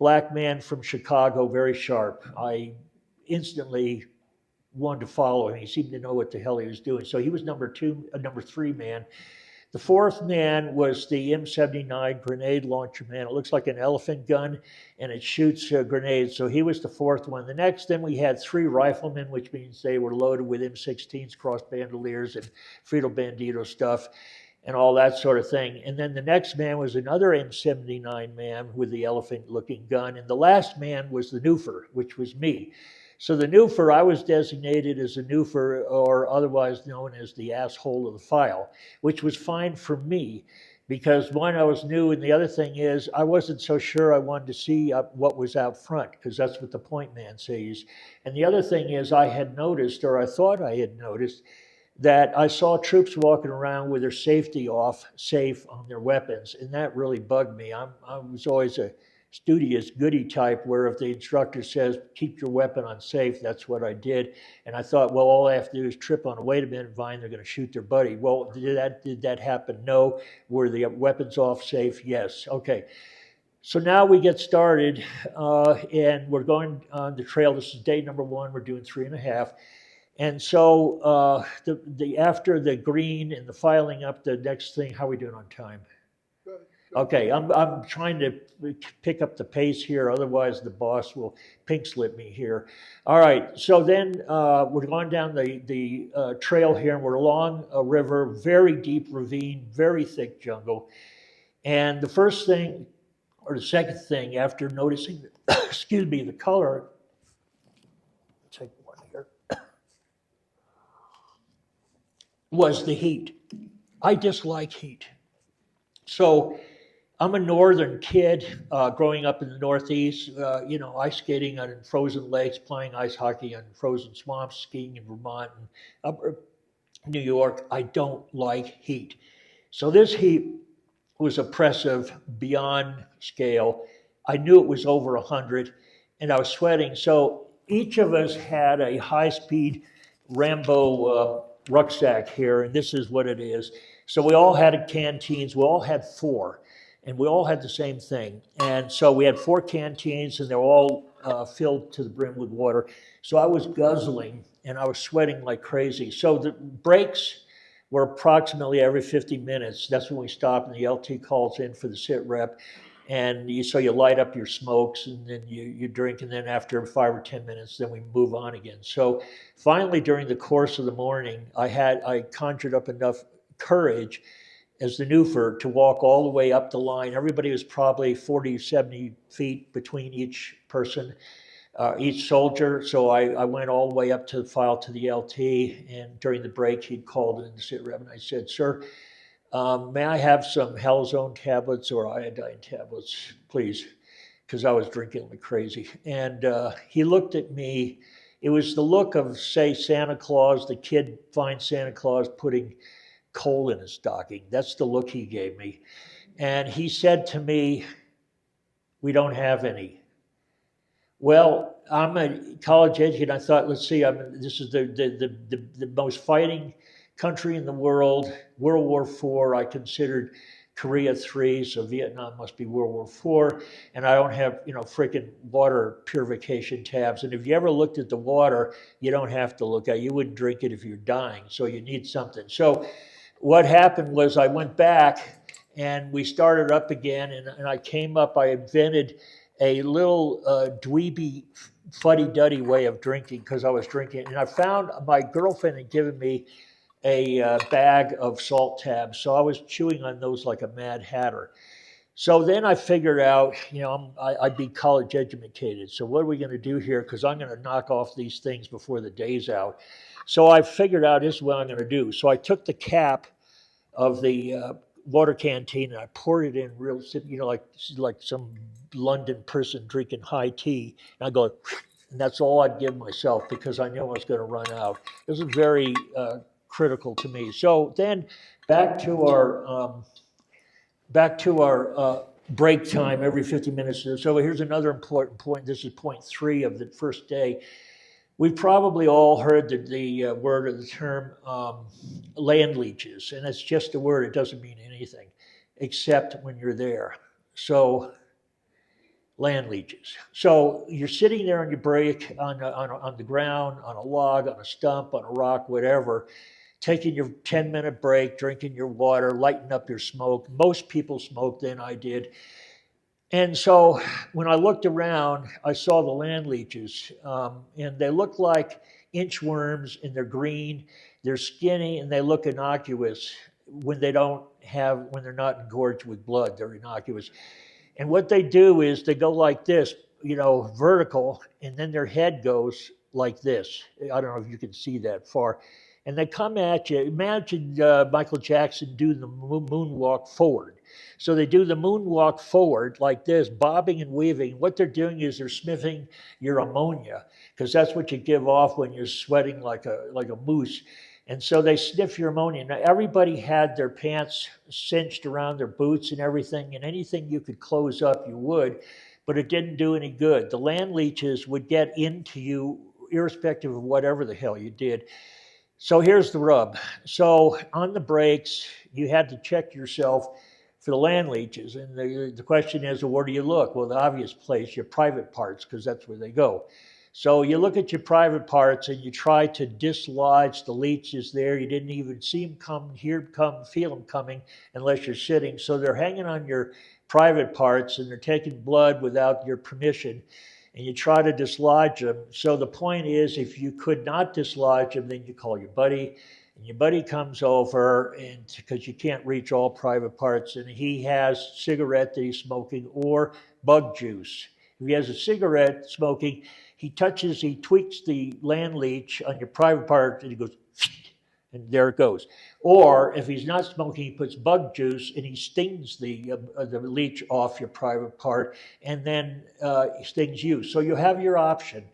black man from Chicago, very sharp. I instantly wanted to follow him. He seemed to know what the hell he was doing. So he was number 3 man. The 4th man was the M79 grenade launcher man. It looks like an elephant gun, and it shoots grenades. So he was the 4th one. The next, then we had 3 riflemen, which means they were loaded with M16s, cross bandoliers, and Frito Bandito stuff, and all that sort of thing. And then the next man was another M79 man with the elephant-looking gun. And the last man was the noofer, which was me. So the noofer, I was designated as a noofer, or otherwise known as the asshole of the file, which was fine for me because, one, I was new, and the other thing is I wasn't so sure I wanted to see what was out front, because that's what the point man sees. And the other thing is I had noticed, or I thought I had noticed, that I saw troops walking around with their safety off, safe on their weapons, and that really bugged me. I was always a studious goody type where if the instructor says, keep your weapon on safe, that's what I did. And I thought, well, all I have to do is trip on a wait a minute vine, they're going to shoot their buddy. Well, did that happen? No. Were the weapons off safe? Yes. Okay. So now we get started, and we're going on the trail. This is day number 1. We're doing 3.5. And so after the green and the filing up, the next thing, how are we doing on time? Okay, I'm trying to pick up the pace here, otherwise the boss will pink slip me here. All right, so then we're going down the trail here, and we're along a river, very deep ravine, very thick jungle. And the first thing, or the second thing, after noticing, excuse me, the color, take one here, was the heat. I dislike heat. So I'm a northern kid growing up in the Northeast, ice skating on frozen lakes, playing ice hockey on frozen swamps, skiing in Vermont and upper New York. I don't like heat. So this heat was oppressive beyond scale. I knew it was over 100 and I was sweating. So each of us had a high-speed Rambo rucksack here, and this is what it is. So we all had canteens. We all had 4. And we all had the same thing. And so we had 4 canteens, and they were all filled to the brim with water. So I was guzzling, and I was sweating like crazy. So the breaks were approximately every 50 minutes. That's when we stopped, and the LT calls in for the sit rep. And so you light up your smokes, and then you drink, and then after 5 or 10 minutes, then we move on again. So finally, during the course of the morning, I conjured up enough courage as the noofer to walk all the way up the line. Everybody was probably 40, 70 feet between each person, each soldier. So I went all the way up to the file to the LT, and during the break, he'd called in the sit rep, and I said, sir, may I have some Halzone tablets or iodine tablets, please? Because I was drinking like crazy. And he looked at me. It was the look of, say, Santa Claus. The kid finds Santa Claus putting coal in his stocking. That's the look he gave me. And he said to me, we don't have any. Well, I'm a college educated. I thought, let's see, this is the most fighting country in the world. World War IV, I considered Korea 3, so Vietnam must be World War IV. And I don't have, freaking water purification tabs. And if you ever looked at the water, you don't have to look at it. You wouldn't drink it if you're dying, so you need something. So what happened was I went back and we started up again, and I came up, I invented a little dweeby, fuddy-duddy way of drinking because I was drinking. And I found my girlfriend had given me a bag of salt tabs, so I was chewing on those like a mad hatter. So then I figured out, I'd be college educated. So what are we going to do here? Because I'm going to knock off these things before the day's out. So I figured out this is what I'm going to do. So I took the cap of the water canteen and I poured it in real, like some London person drinking high tea. And I go, and that's all I'd give myself because I knew I was going to run out. This is very critical to me. So then back to our break time every 50 minutes. So here's another important point. This is point 3 of the first day. We've probably all heard the word or the term land leeches, and it's just a word. It doesn't mean anything except when you're there. So land leaches. So you're sitting there on your break on the ground, on a log, on a stump, on a rock, whatever, taking your 10-minute break, drinking your water, lighting up your smoke. Most people smoked then, I did. And so when I looked around, I saw the land leeches, and they look like inchworms, and they're green, they're skinny, and they look innocuous when when they're not engorged with blood. They're innocuous. And what they do is they go like this, vertical, and then their head goes like this. I don't know if you can see that far. And they come at you. Imagine Michael Jackson doing the moonwalk forward. So they do the moonwalk forward like this, bobbing and weaving. What they're doing is they're sniffing your ammonia, because that's what you give off when you're sweating like a moose. And so they sniff your ammonia. Now, everybody had their pants cinched around their boots and everything, and anything you could close up, you would, but it didn't do any good. The land leeches would get into you irrespective of whatever the hell you did. So here's the rub. So on the breaks, you had to check yourself for the land leeches. And the question is, well, where do you look? Well, the obvious place, your private parts, because that's where they go. So you look at your private parts and you try to dislodge the leeches there. You didn't even see them come, hear them come, feel them coming unless you're sitting. So they're hanging on your private parts and they're taking blood without your permission. And you try to dislodge them. So the point is, if you could not dislodge them, then you call your buddy. And your buddy comes over, and because you can't reach all private parts, and he has cigarette that he's smoking or bug juice. If he has a cigarette smoking, he tweaks the land leech on your private part, and he goes, and there it goes. Or if he's not smoking, he puts bug juice and he stings the leech off your private part, and then he stings you. So you have your option.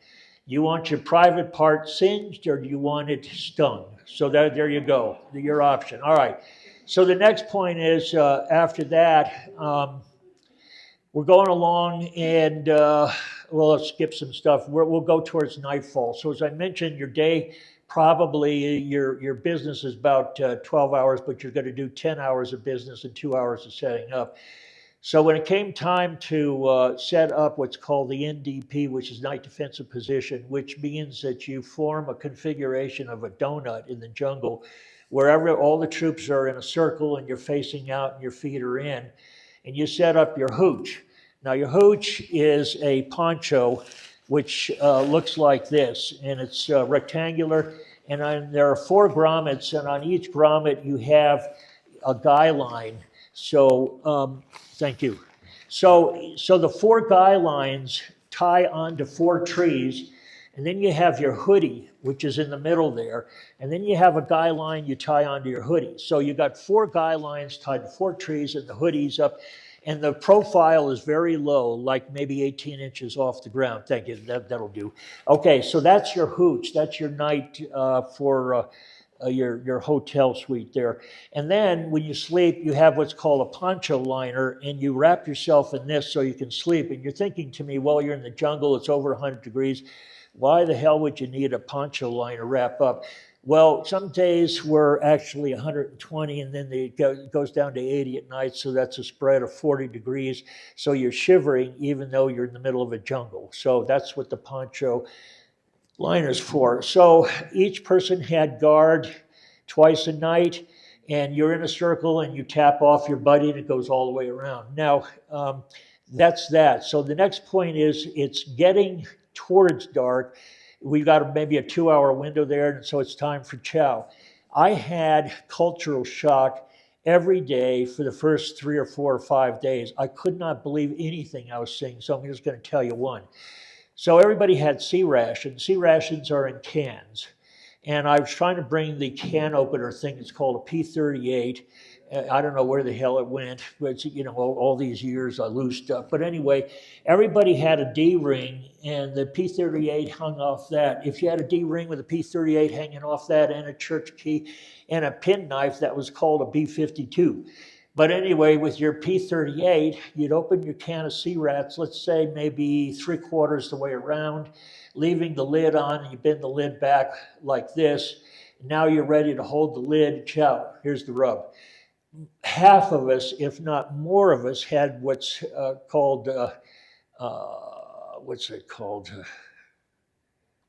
You want your private part singed, or do you want it stung? So there you go, your option. All right. So the next point is, after that, we're going along, and let's skip some stuff. We'll go towards nightfall. So as I mentioned, your day, probably your business is about 12 hours, but you're going to do 10 hours of business and 2 hours of setting up. So when it came time to set up what's called the NDP, which is night defensive position, which means that you form a configuration of a donut in the jungle, wherever all the troops are in a circle and you're facing out and your feet are in, and you set up your hooch. Now your hooch is a poncho which looks like this, and it's rectangular, and there are 4 grommets, and on each grommet you have a guy line. So, thank you. So the 4 guy lines tie onto 4 trees, and then you have your hoodie, which is in the middle there, and then you have a guy line you tie onto your hoodie. So you got 4 guy lines tied to 4 trees, and the hoodie's up, and the profile is very low, like maybe 18 inches off the ground. Thank you, that'll do. Okay, so that's your hooch. That's your night for your hotel suite there. And then when you sleep, you have what's called a poncho liner, and you wrap yourself in this so you can sleep. And you're thinking to me, well, you're in the jungle, it's over 100 degrees. Why the hell would you need a poncho liner wrap up? Well, some days were actually 120, and then it goes down to 80 at night, so that's a spread of 40 degrees. So you're shivering even though you're in the middle of a jungle. So that's what the poncho liners for. So each person had guard twice a night, and you're in a circle and you tap off your buddy and it goes all the way around. Now, that's that. So the next point is it's getting towards dark. We've got maybe a 2-hour window there, and so it's time for chow. I had cultural shock every day for the first 3 or 4 or 5 days. I could not believe anything I was seeing, so I'm just going to tell you one. So everybody had C rations. C rations are in cans. And I was trying to bring the can opener thing. It's called a P38. I don't know where the hell it went, but all these years I lose stuff. But anyway, everybody had a D-ring, and the P38 hung off that. If you had a D-ring with a P38 hanging off that, and a church key, and a penknife, that was called a B52. But anyway, with your P38, you'd open your can of C-Rats, let's say maybe 3/4 the way around, leaving the lid on, and you bend the lid back like this. Now you're ready to hold the lid. Chow. Here's the rub. Half of us, if not more of us, had what's called what's it called?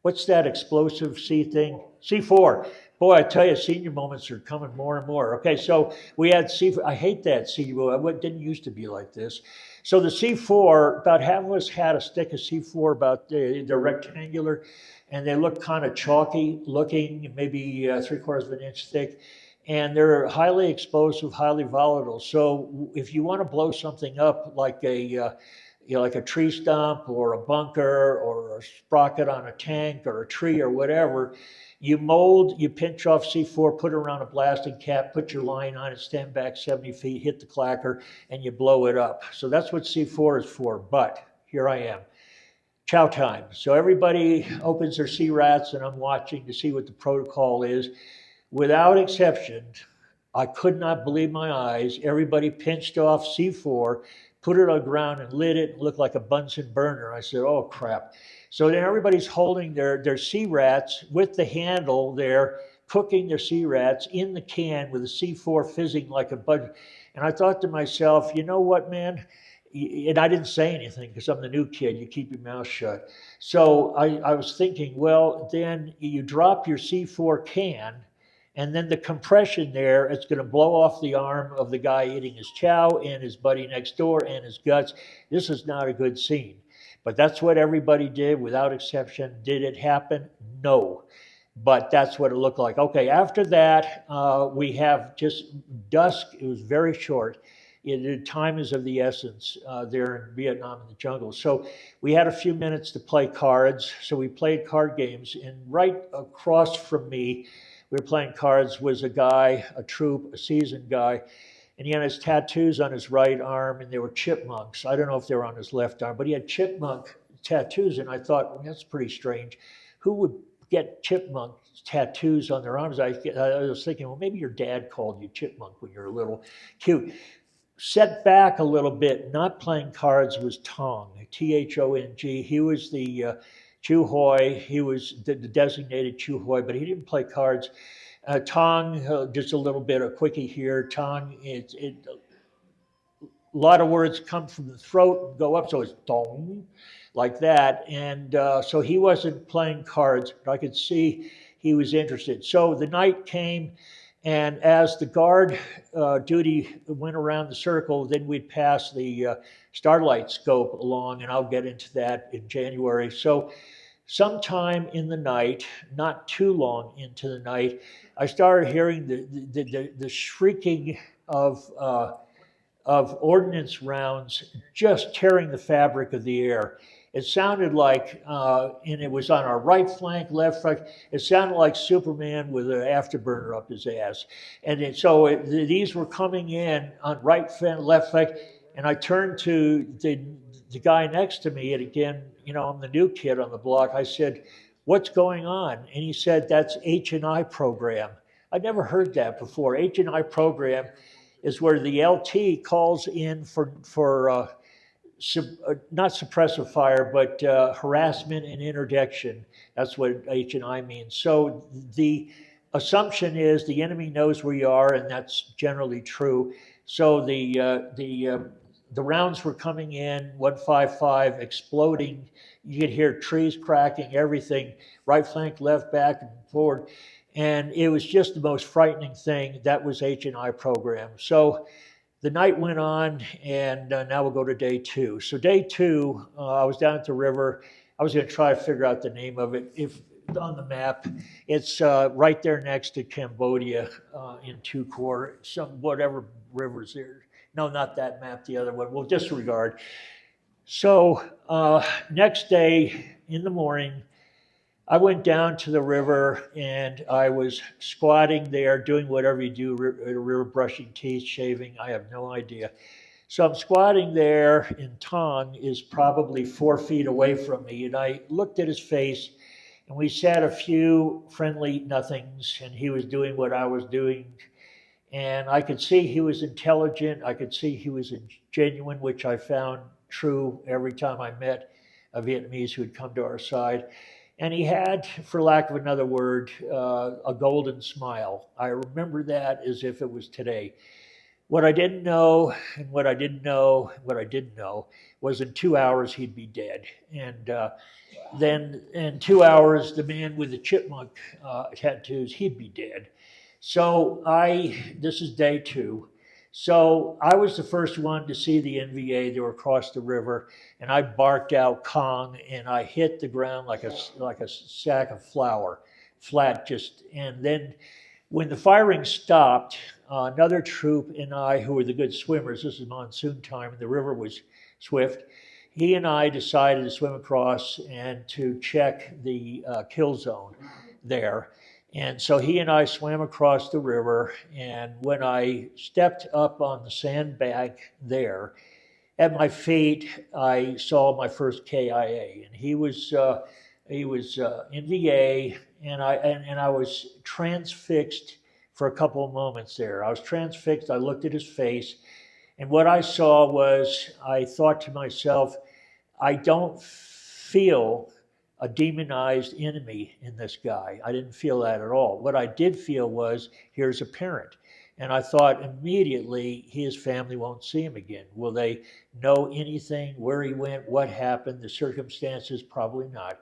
What's that explosive C thing? C4. Boy, I tell you, senior moments are coming more and more. Okay, so we had C4. I hate that C4. It didn't used to be like this. So the C4, about half of us had a stick of C4, about they're rectangular, and they look kind of chalky looking, maybe 3/4 of an inch thick. And they're highly explosive, highly volatile. So if you want to blow something up like like a tree stump or a bunker or a sprocket on a tank or a tree or whatever, you pinch off C4, put it around a blasting cap, put your line on it, stand back 70 feet, hit the clacker, and you blow it up. So that's what C4 is for. But here I am. Chow time. So everybody opens their C-rats, and I'm watching to see what the protocol is. Without exception, I could not believe my eyes. Everybody pinched off C4, put it on the ground and lit it. It looked like a Bunsen burner. I said, oh, crap. So then everybody's holding their C-rats with the handle there, cooking their C-rats in the can with the C4 fizzing like a bud. And I thought to myself, you know what, man? And I didn't say anything because I'm the new kid. You keep your mouth shut. So I was thinking, well, then you drop your C4 can, and then the compression there, it's going to blow off the arm of the guy eating his chow and his buddy next door and his guts. This is not a good scene. But that's what everybody did without exception. Did it happen? No. But that's what it looked like. Okay, after that, we have just dusk. It was very short. Time is of the essence there in Vietnam in the jungle. So we had a few minutes to play cards. So we played card games. And right across from me, we were playing cards, was a guy, a troop, a seasoned guy, and he had his tattoos on his right arm, and they were chipmunks. I don't know if they were on his left arm, but he had chipmunk tattoos, and I thought, well, that's pretty strange. Who would get chipmunk tattoos on their arms? I was thinking, well, maybe your dad called you chipmunk when you were little. Cute. Set back a little bit, not playing cards, was Tong, Thong. He was the Chu Hoi. He was the designated Chu Hoi, but he didn't play cards. Tong, just a little bit, a quickie here. Tong, a lot of words come from the throat and go up, so it's Tong, like that. And so he wasn't playing cards, but I could see he was interested. So the night came, and as the guard duty went around the circle, then we'd pass the starlight scope along, and I'll get into that in January. So sometime in the night, not too long into the night, I started hearing the shrieking of ordnance rounds just tearing the fabric of the air. It sounded like, and it was on our right flank, left flank, it sounded like Superman with an afterburner up his ass. And these were coming in on right flank, left flank, and I turned to the guy next to me, and again, I'm the new kid on the block. I said, what's going on? And he said, that's H&I program. I'd never heard that before. H&I program is where the LT calls in for not suppressive fire, but harassment and interdiction. That's what H&I means. So the assumption is the enemy knows where you are, and that's generally true. So the rounds were coming in, 155, exploding. You could hear trees cracking, everything, right flank, left, back, and forward. And it was just the most frightening thing. That was H&I program. So the night went on, and now we'll go to day two. So day two, I was down at the river. I was going to try to figure out the name of it. If on the map, it's right there next to Cambodia in Tukor, whatever rivers there. No, not that map, the other one. We'll disregard. So next day in the morning, I went down to the river, and I was squatting there, doing whatever you do at a river, brushing teeth, shaving, I have no idea. So I'm squatting there, and Tong is probably 4 feet away from me, and I looked at his face, and we said a few friendly nothings, and he was doing what I was doing, and I could see he was intelligent. I could see he was genuine, which I found true every time I met a Vietnamese who had come to our side. And he had, for lack of another word, a golden smile. I remember that as if it was today. What I didn't know, and what I didn't know, what I didn't know, was in 2 hours he'd be dead. And then in 2 hours, the man with the chipmunk tattoos, he'd be dead. So this is day two. So I was the first one to see the NVA. They were across the river, and I barked out Kong, and I hit the ground like a sack of flour, flat just. And then when the firing stopped, another troop and I, who were the good swimmers, this is monsoon time, and the river was swift. He and I decided to swim across and to check the kill zone there. And so he and I swam across the river. And when I stepped up on the sandbank there, at my feet, I saw my first KIA, and he was NVA, and I was transfixed for a couple of moments there. I was transfixed. I looked at his face, and what I saw was, I thought to myself, I don't feel a demonized enemy in this guy. I didn't feel that at all. What I did feel was, here's a parent. And I thought immediately, his family won't see him again. Will they know anything, where he went, what happened, the circumstances? Probably not.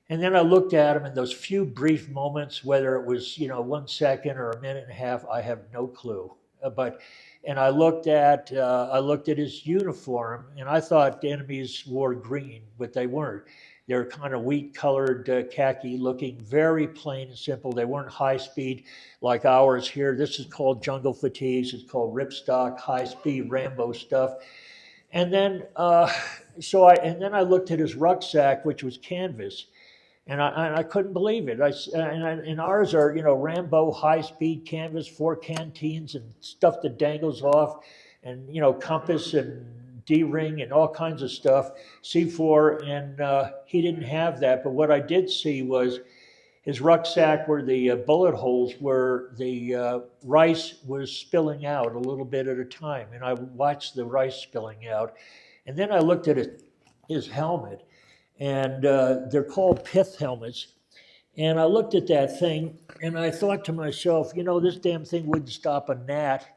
And then I looked at him in those few brief moments, whether it was 1 second or a minute and a half, I have no clue. And I looked at his uniform, and I thought the enemies wore green, but they weren't. They're kind of wheat-colored, khaki-looking, very plain and simple. They weren't high-speed like ours here. This is called jungle fatigues. It's called ripstock, high-speed Rambo stuff. And then, I looked at his rucksack, which was canvas, and I couldn't believe it. And ours are, Rambo high-speed canvas, 4 canteens and stuff that dangles off, and, compass and D-ring and all kinds of stuff, C4, and he didn't have that. But what I did see was his rucksack where the bullet holes were, the rice was spilling out a little bit at a time, and I watched the rice spilling out. And then I looked at his helmet, and they're called pith helmets. And I looked at that thing, and I thought to myself, this damn thing wouldn't stop a gnat,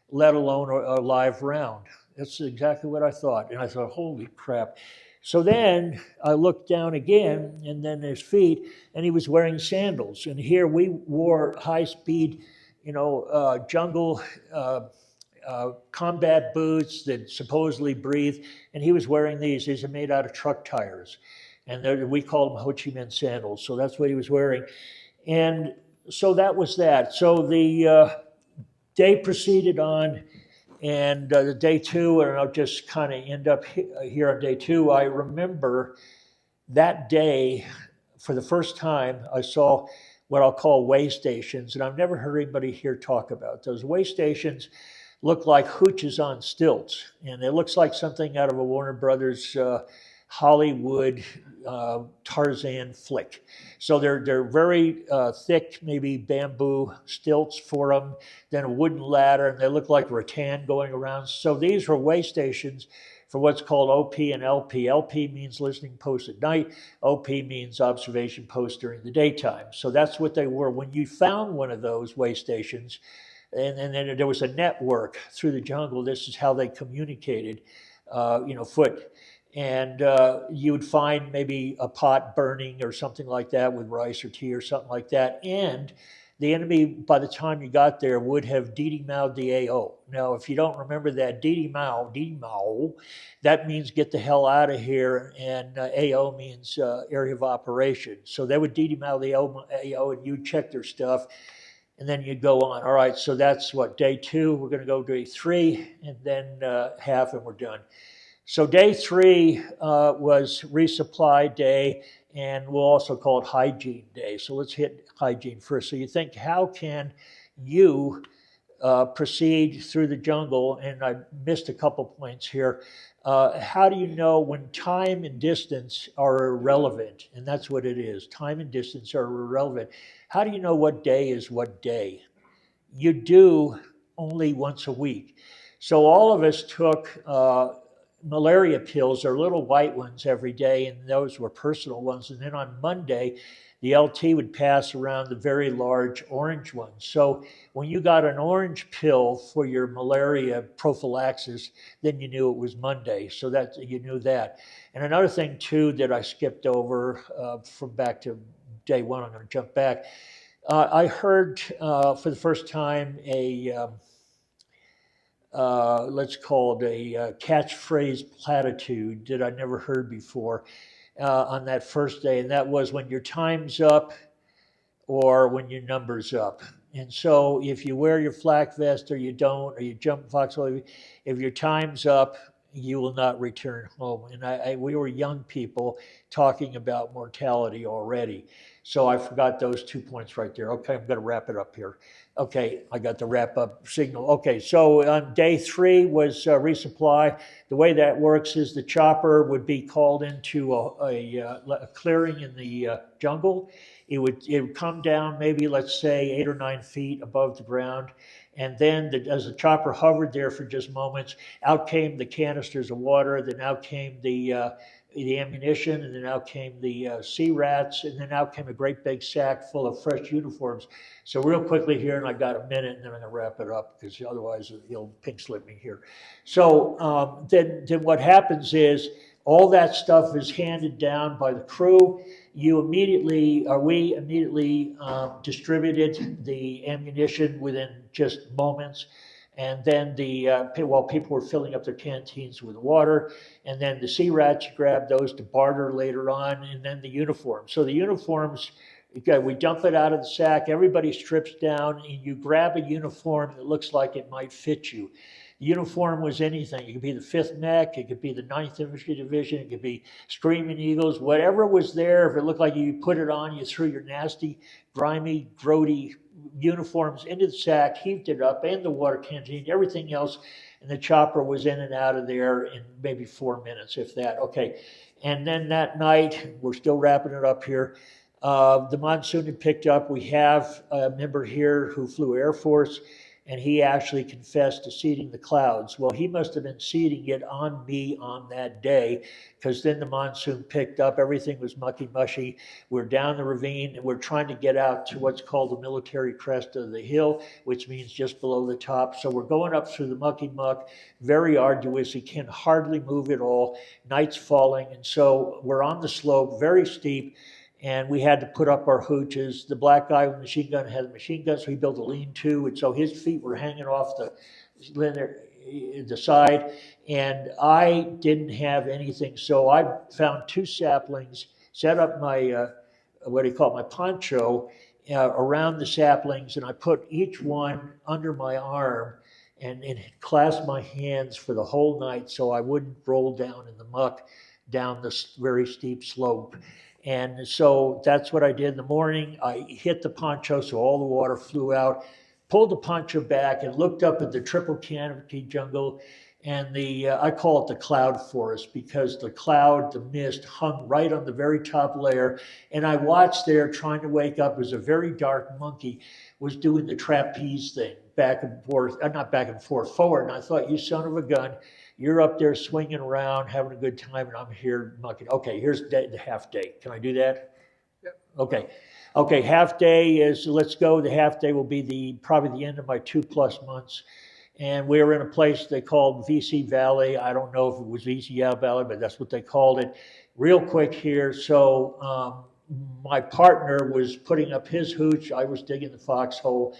let alone a live round. That's exactly what I thought. And I thought, holy crap. So then I looked down again, and then his feet, and he was wearing sandals. And here we wore high-speed, jungle combat boots that supposedly breathe, and he was wearing these. These are made out of truck tires, and we call them Ho Chi Minh sandals. So that's what he was wearing, and so that was that. So the day proceeded on, and the day two, and I'll just kind of end up here on day two. I remember that day, for the first time, I saw what I'll call way stations, and I've never heard anybody here talk about those. Way stations look like hooches on stilts, and it looks like something out of a Warner Brothers Hollywood Tarzan flick. So they're very thick, maybe bamboo stilts for them, then a wooden ladder, and they look like rattan going around. So these were way stations for what's called OP and LP. LP means listening post at night. OP means observation post during the daytime. So that's what they were. When you found one of those way stations, and then there was a network through the jungle. This is how they communicated, foot. And you would find maybe a pot burning or something like that with rice or tea or something like that. And the enemy, by the time you got there, would have Didi-Mao'd the AO. Now, if you don't remember that, Didi-Mao, that means get the hell out of here, and AO means area of operation. So they would Didi-Mao the AO, and you'd check their stuff, and then you'd go on. All right, so that's what, day two. We're going to go day three, and then half, and we're done. So day three was resupply day, and we'll also call it hygiene day. So let's hit hygiene first. So you think, how can you proceed through the jungle? And I missed a couple points here. How do you know when time and distance are irrelevant? And that's what it is. Time and distance are irrelevant. How do you know what day is what day? You do only once a week. So all of us took malaria pills. They're little white ones every day, and those were personal ones. And then on Monday, the LT would pass around the very large orange ones. So when you got an orange pill for your malaria prophylaxis, then you knew it was Monday. So that you knew that. And another thing too that I skipped over from back to day one, I'm going to jump back. I heard for the first time let's call it a catchphrase platitude that I never heard before on that first day, and that was when your time's up or when your number's up. And so if you wear your flak vest or you don't, or you jump foxhole, if your time's up, you will not return home. And we were young people talking about mortality already. So I forgot those 2 points right there. Okay, I'm going to wrap it up here. Okay, I got the wrap up signal. Okay, so on day 3 was resupply. The way that works is the chopper would be called into a clearing in the jungle. It would come down maybe, let's say, 8 or 9 feet above the ground. And then as the chopper hovered there for just moments, out came the canisters of water, then out came the ammunition, and then out came the sea rats, and then out came a great big sack full of fresh uniforms. So real quickly here, and I got a minute, and then I'm going to wrap it up because otherwise you'll pink slip me here. So then what happens is all that stuff is handed down by the crew. We immediately distributed the ammunition within just moments. And then while people were filling up their canteens with water, and then the sea rats, you grab those to barter later on, and then the uniforms. So the uniforms, we dump it out of the sack, everybody strips down, and you grab a uniform that looks like it might fit you. The uniform was anything. It could be the 5th Mech, it could be the 9th Infantry Division, it could be Screaming Eagles, whatever was there. If it looked like you put it on, you threw your nasty, grimy, grody uniforms into the sack, heaved it up, and the water canteen, everything else, and the chopper was in and out of there in maybe 4 minutes, if that. Okay, and then that night, we're still wrapping it up here, the monsoon had picked up. We have a member here who flew Air Force, and he actually confessed to seeding the clouds. Well, he must have been seeding it on me on that day, because then the monsoon picked up. Everything was mucky mushy. We're down the ravine, and we're trying to get out to what's called the military crest of the hill, which means just below the top. So we're going up through the mucky muck, very arduous. You can hardly move at all. Night's falling, and so we're on the slope, very steep, and we had to put up our hooches. The black guy with the machine gun had a machine gun, so he built a lean-to, and so his feet were hanging off the side, and I didn't have anything. So I found 2 saplings, set up my, my poncho around the saplings, and I put each one under my arm and clasped my hands for the whole night so I wouldn't roll down in the muck down this very steep slope. And so that's what I did in the morning. I hit the poncho so all the water flew out, pulled the poncho back and looked up at the triple canopy jungle, and I call it the cloud forest because the mist hung right on the very top layer. And I watched there trying to wake up as a very dark monkey was doing the trapeze thing, back and forth, not back and forth, forward. And I thought, you son of a gun, you're up there swinging around, having a good time, and I'm here mucking. Okay, here's the half day. Can I do that? Yep. Okay, half day is, let's go. The half day will be probably the end of my 2+ months. And we were in a place they called VC Valley. I don't know if it was VC Valley, but that's what they called it. Real quick here. So my partner was putting up his hooch. I was digging the foxhole.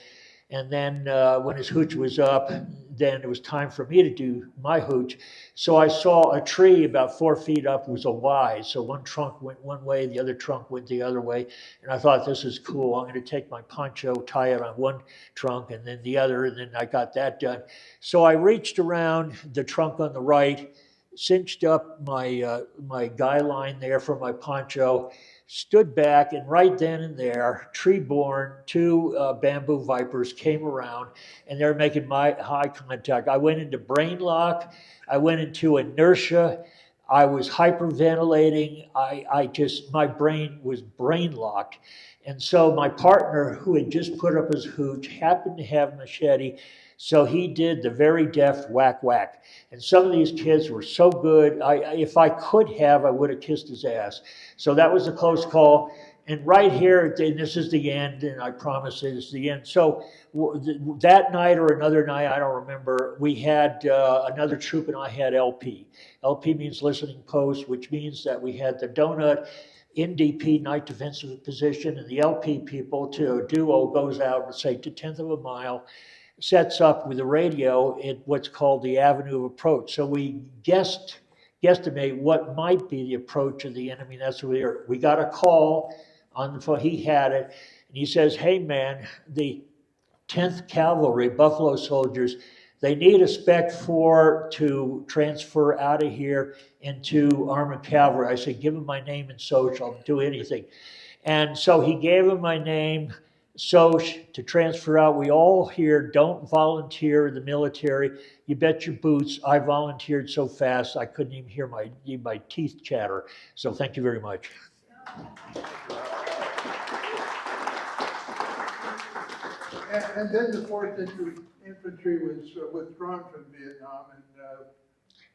And then when his hooch was up, then it was time for me to do my hooch. So I saw a tree about 4 feet up was a Y. So one trunk went one way, the other trunk went the other way. And I thought, this is cool. I'm going to take my poncho, tie it on one trunk and then the other. And then I got that done. So I reached around the trunk on the right, cinched up my guy line there for my poncho, stood back, and right then and there, tree-born, 2 bamboo vipers came around, and they're making my eye contact. I went into brain lock. I went into inertia. I was hyperventilating. My brain was brain locked. And so my partner, who had just put up his hooch, happened to have a machete. So he did the very deft whack whack. And some of these kids were so good. If I could have, I would have kissed his ass. So that was a close call. And right here, and this is the end, and I promise it is the end. So that night or another night, I don't remember, we had another troop and I had LP. LP means listening post, which means that we had the donut NDP, night defensive position, and the LP people to a duo goes out and say to 10th of a mile, sets up with the radio at what's called the avenue of approach. So we guesstimate what might be the approach of the enemy. That's where we got a call on the phone. He had it, and he says, "Hey man, the 10th Cavalry, Buffalo soldiers, they need a Spec 4 to transfer out of here into Armored Cavalry." I said, "Give him my name and Soch, I'll do anything." And so he gave him my name, Soch, to transfer out. We all here don't volunteer in the military. You bet your boots, I volunteered so fast I couldn't even hear my teeth chatter. So thank you very much. And then the 4th Infantry was withdrawn from Vietnam, and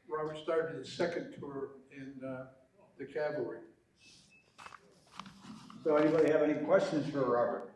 Robert started his second tour in the cavalry. So anybody have any questions for Robert?